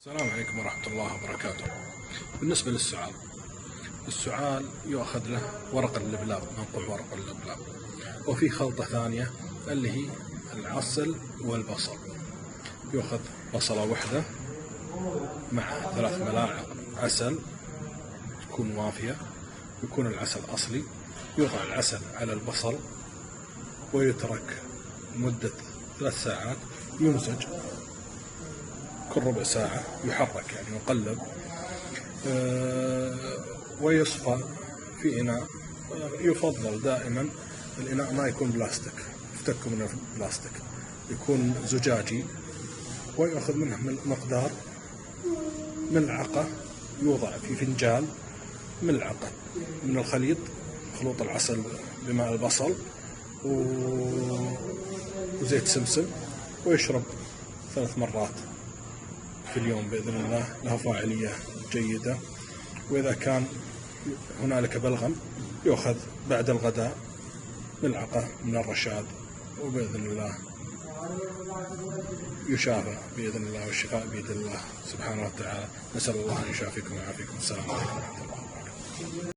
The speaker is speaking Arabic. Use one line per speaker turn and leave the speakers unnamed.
السلام عليكم ورحمة الله وبركاته. بالنسبة للسعال يؤخذ له ورق اللبلاب، منقوع ورق اللبلاب، وفي خلطة ثانية اللي هي العسل والبصل. يؤخذ بصلة واحدة مع 3 ملاعق عسل تكون وافية، يكون العسل أصلي. يوضع العسل على البصل ويترك مدة 3 ساعات، يمزج كل ربع ساعة، يحرك يعني يقلب، ويصفى في إناء. يفضل دائما الإناء ما يكون بلاستيك، افتكوا من البلاستيك، يكون زجاجي. ويأخذ منه مقدار ملعقة، يوضع في فنجان ملعقة من الخليط، خلوط العسل بماء البصل وزيت سمسم، ويشرب 3 مرات في اليوم بإذن الله، له فاعلية جيدة. وإذا كان هنالك بلغم يؤخذ بعد الغداء ملعقة من الرشاد، وبإذن الله يشافى بإذن الله، والشفاء بيد الله سبحانه وتعالى. نسأل الله أن يشافيكم ويعافيكم. السلام عليكم ورحمة الله وبركاته.